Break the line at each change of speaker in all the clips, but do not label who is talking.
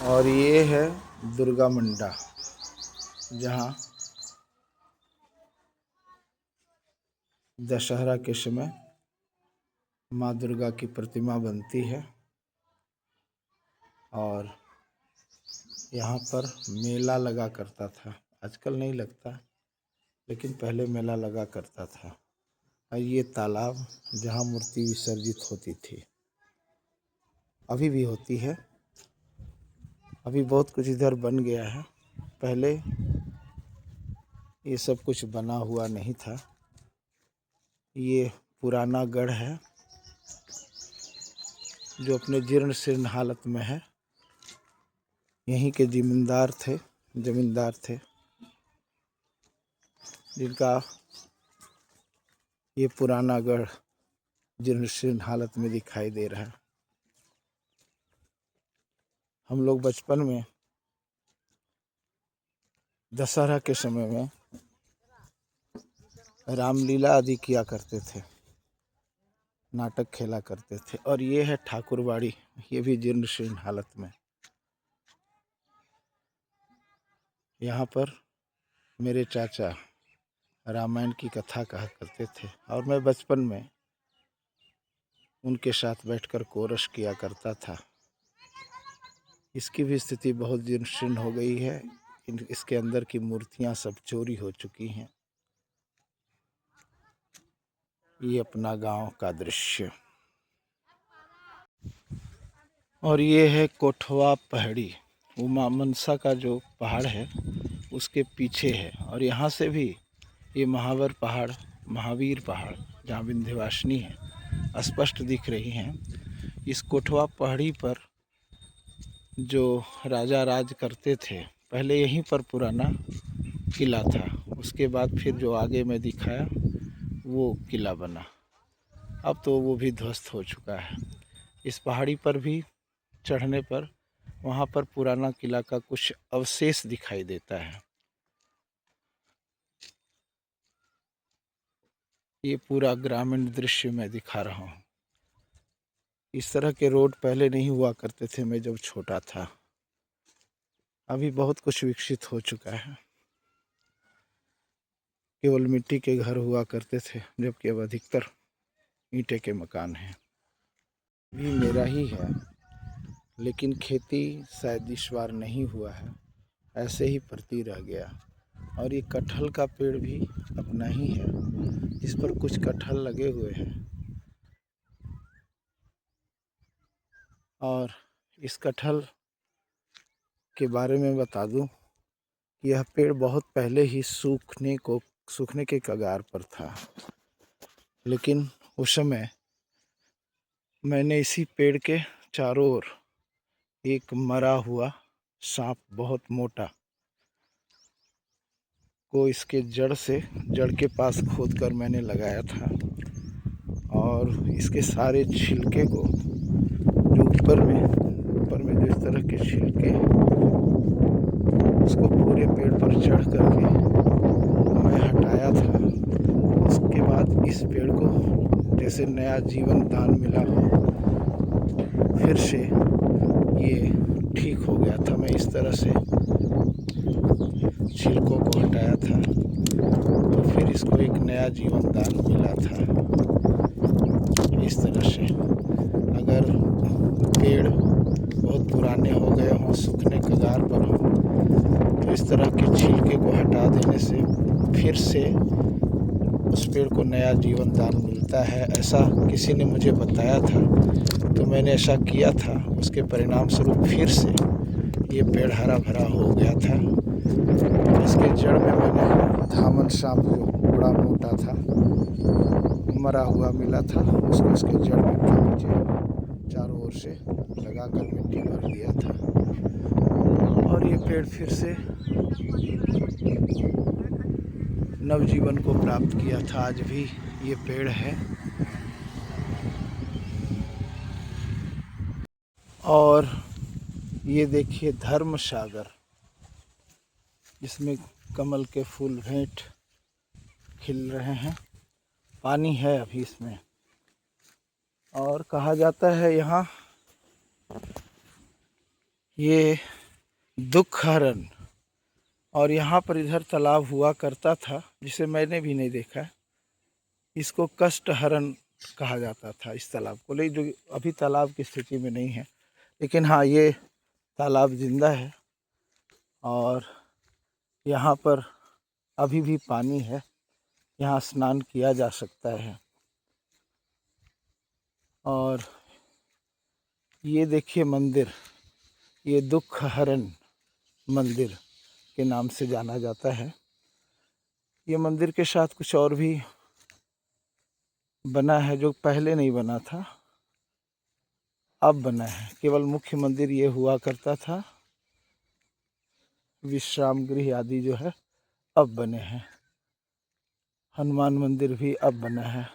और ये है दुर्गा मंडा, जहाँ दशहरा के समय माँ दुर्गा की प्रतिमा बनती है। और यहाँ पर मेला लगा करता था, आजकल नहीं लगता, लेकिन पहले मेला लगा करता था। और ये तालाब जहाँ मूर्ति विसर्जित होती थी, अभी भी होती है। अभी बहुत कुछ इधर बन गया है, पहले ये सब कुछ बना हुआ नहीं था। ये पुराना गढ़ है जो अपने जीर्ण शीर्ण हालत में है। यहीं के जमींदार थे जिनका ये पुराना गढ़ जीर्ण शीर्ण हालत में दिखाई दे रहा है। हम लोग बचपन में दशहरा के समय में रामलीला आदि किया करते थे, नाटक खेला करते थे। और ये है ठाकुरबाड़ी, ये भी जीर्ण शीर्ण हालत में। यहाँ पर मेरे चाचा रामायण की कथा कहा करते थे और मैं बचपन में उनके साथ बैठकर कोरस किया करता था। इसकी भी स्थिति बहुत जीर्ण शीर्ण हो गई है। इसके अंदर की मूर्तियाँ सब चोरी हो चुकी हैं। ये अपना गांव का दृश्य। और ये है कोठवा पहाड़ी, उमा मनसा का जो पहाड़ है उसके पीछे है। और यहाँ से भी ये महावीर पहाड़ जहाँ विंध्यवासिनी है स्पष्ट दिख रही हैं। इस कोठवा पहाड़ी पर जो राजा राज करते थे, पहले यहीं पर पुराना किला था। उसके बाद फिर जो आगे में दिखाया वो किला बना। अब तो वो भी ध्वस्त हो चुका है। इस पहाड़ी पर भी चढ़ने पर वहाँ पर पुराना किला का कुछ अवशेष दिखाई देता है। ये पूरा ग्रामीण दृश्य मैं दिखा रहा हूँ। इस तरह के रोड पहले नहीं हुआ करते थे मैं जब छोटा था। अभी बहुत कुछ विकसित हो चुका है। केवल मिट्टी के घर हुआ करते थे, जबकि अब अधिकतर ईंटे के मकान हैं। भी मेरा ही है, लेकिन खेती शायद इस बार नहीं हुआ है, ऐसे ही परती रह गया। और ये कटहल का पेड़ भी अपना ही है, इस पर कुछ कटहल लगे हुए हैं। और इस कटहल के बारे में बता दूं, यह पेड़ बहुत पहले ही सूखने के कगार पर था। लेकिन उस समय मैंने इसी पेड़ के चारों ओर एक मरा हुआ सांप बहुत मोटा को इसके जड़ के पास खोदकर मैंने लगाया था। और इसके सारे छिलके को जो ऊपर में जो इस तरह के छिलके, उसको पूरे पेड़ पर चढ़ करके मैं हटाया था। उसके बाद इस पेड़ को जैसे नया जीवन दान मिला हो, फिर से ये ठीक हो गया था। मैं इस तरह से छिलकों को हटाया था तो फिर इसको एक नया जीवन दान मिला था। इस तरह से अगर पेड़ बहुत पुराने हो गए हों, सूखने कगार पर हों, तो इस तरह के छिलके को हटा देने से फिर से उस पेड़ को नया जीवन दान मिलता है। ऐसा किसी ने मुझे बताया था, तो मैंने ऐसा किया था। उसके परिणाम स्वरूप फिर से ये पेड़ हरा भरा हो गया था। इसके जड़ में मैंने धामन सांप जो बड़ा मोटा था, मरा हुआ मिला था, उसको इसके जड़ में के नीचे चारों ओर से लगाकर मिट्टी भर दिया था। और ये पेड़ फिर से नवजीवन को प्राप्त किया था। आज भी ये पेड़ है। और ये देखिए धर्म सागर, इसमें कमल के फूल भेंट खिल रहे हैं। पानी है अभी इसमें। और कहा जाता है यहाँ ये दुख हरण। और यहाँ पर इधर तालाब हुआ करता था जिसे मैंने भी नहीं देखा। इसको कष्ट हरण कहा जाता था इस तालाब को, लेकिन जो अभी तालाब की स्थिति में नहीं है। लेकिन हाँ, ये तालाब जिंदा है और यहाँ पर अभी भी पानी है। यहाँ स्नान किया जा सकता है। और ये देखिए मंदिर, ये दुख हरण मंदिर के नाम से जाना जाता है। ये मंदिर के साथ कुछ और भी बना है जो पहले नहीं बना था, अब बना है। केवल मुख्य मंदिर ये हुआ करता था, विश्राम गृह आदि जो है अब बने हैं। हनुमान मंदिर भी अब बना है।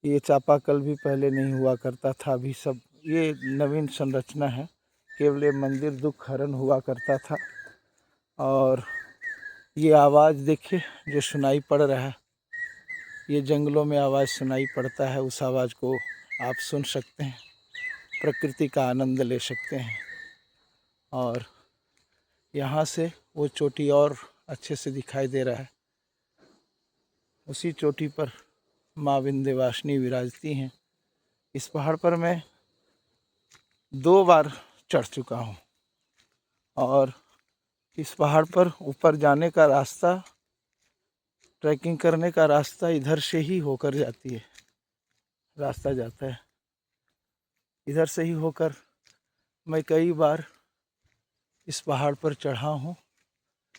ये चापाकल भी पहले नहीं हुआ करता था, अभी सब ये नवीन संरचना है। केवल ये मंदिर दुख हरण हुआ करता था। और ये आवाज़ देखिए जो सुनाई पड़ रहा है, ये जंगलों में आवाज़ सुनाई पड़ता है, उस आवाज़ को आप सुन सकते हैं, प्रकृति का आनंद ले सकते हैं। और यहाँ से वो चोटी और अच्छे से दिखाई दे रहा है। उसी चोटी पर माँ विंध्यवासिनी विराजती हैं। इस पहाड़ पर मैं 2 बार चढ़ चुका हूँ और इस पहाड़ पर ऊपर जाने का रास्ता, ट्रैकिंग करने का रास्ता इधर से ही होकर जाती है। रास्ता जाता है इधर से ही होकर। मैं कई बार इस पहाड़ पर चढ़ा हूँ,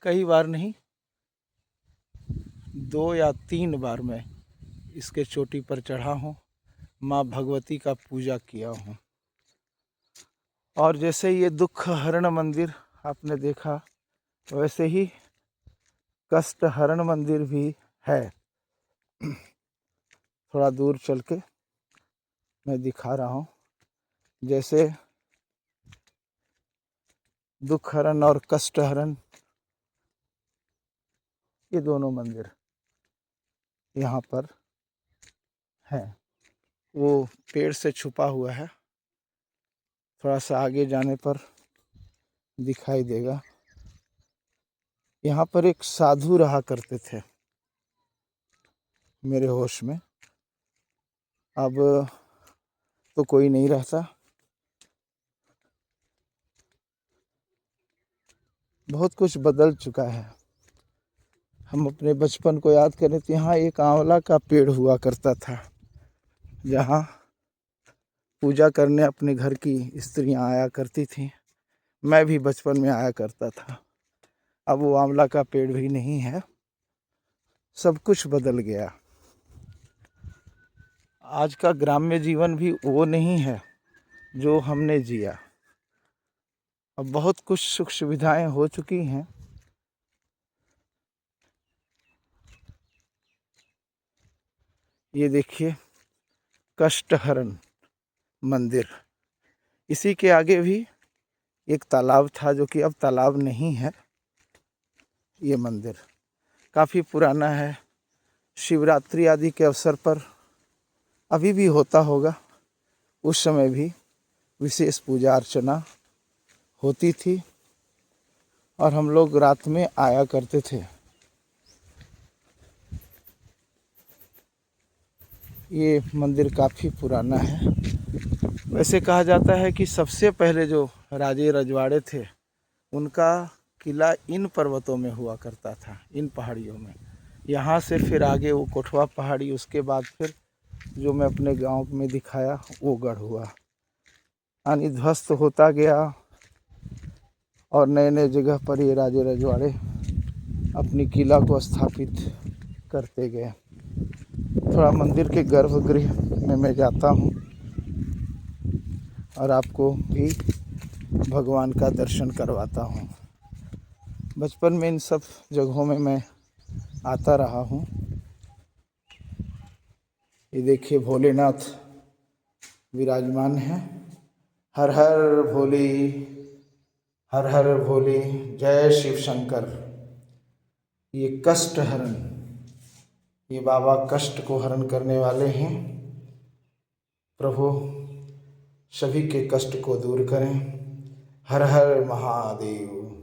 कई बार नहीं, 2 या 3 बार मैं इसके चोटी पर चढ़ा हूँ, माँ भगवती का पूजा किया हूँ। और जैसे ये दुख हरण मंदिर आपने देखा, वैसे ही कष्ट हरण मंदिर भी है। थोड़ा दूर चल के मैं दिखा रहा हूँ। जैसे दुख हरण और कष्ट हरण, ये दोनों मंदिर यहाँ पर हैं। वो पेड़ से छुपा हुआ है, थोड़ा सा आगे जाने पर दिखाई देगा। यहाँ पर एक साधु रहा करते थे मेरे होश में, अब तो कोई नहीं रहता। बहुत कुछ बदल चुका है। हम अपने बचपन को याद करें तो यहाँ एक आंवला का पेड़ हुआ करता था, जहाँ पूजा करने अपने घर की स्त्रियाँ आया करती थीं। मैं भी बचपन में आया करता था। अब वो आंवला का पेड़ भी नहीं है, सब कुछ बदल गया। आज का ग्राम्य जीवन भी वो नहीं है जो हमने जिया। अब बहुत कुछ सुख सुविधाएं हो चुकी हैं। ये देखिए कष्टहरण मंदिर, इसी के आगे भी एक तालाब था जो कि अब तालाब नहीं है। ये मंदिर काफ़ी पुराना है। शिवरात्रि आदि के अवसर पर अभी भी होता होगा, उस समय भी विशेष पूजा अर्चना होती थी और हम लोग रात में आया करते थे। ये मंदिर काफ़ी पुराना है। वैसे कहा जाता है कि सबसे पहले जो राजे रजवाड़े थे, उनका किला इन पर्वतों में हुआ करता था, इन पहाड़ियों में। यहाँ से फिर आगे वो कोठवा पहाड़ी, उसके बाद फिर जो मैं अपने गांव में दिखाया वो गढ़ हुआ। यानी ध्वस्त होता गया और नए नए जगह पर ये राजे रजवाड़े अपनी किला को स्थापित करते गए। थोड़ा मंदिर के गर्भगृह में मैं जाता हूँ और आपको भी भगवान का दर्शन करवाता हूँ। बचपन में इन सब जगहों में मैं आता रहा हूँ। ये देखिए भोलेनाथ विराजमान हैं। हर हर भोले, हर हर भोले, जय शिव शंकर। ये कष्ट हरण, ये बाबा कष्ट को हरण करने वाले हैं। प्रभु सभी के कष्ट को दूर करें। हर हर महादेव।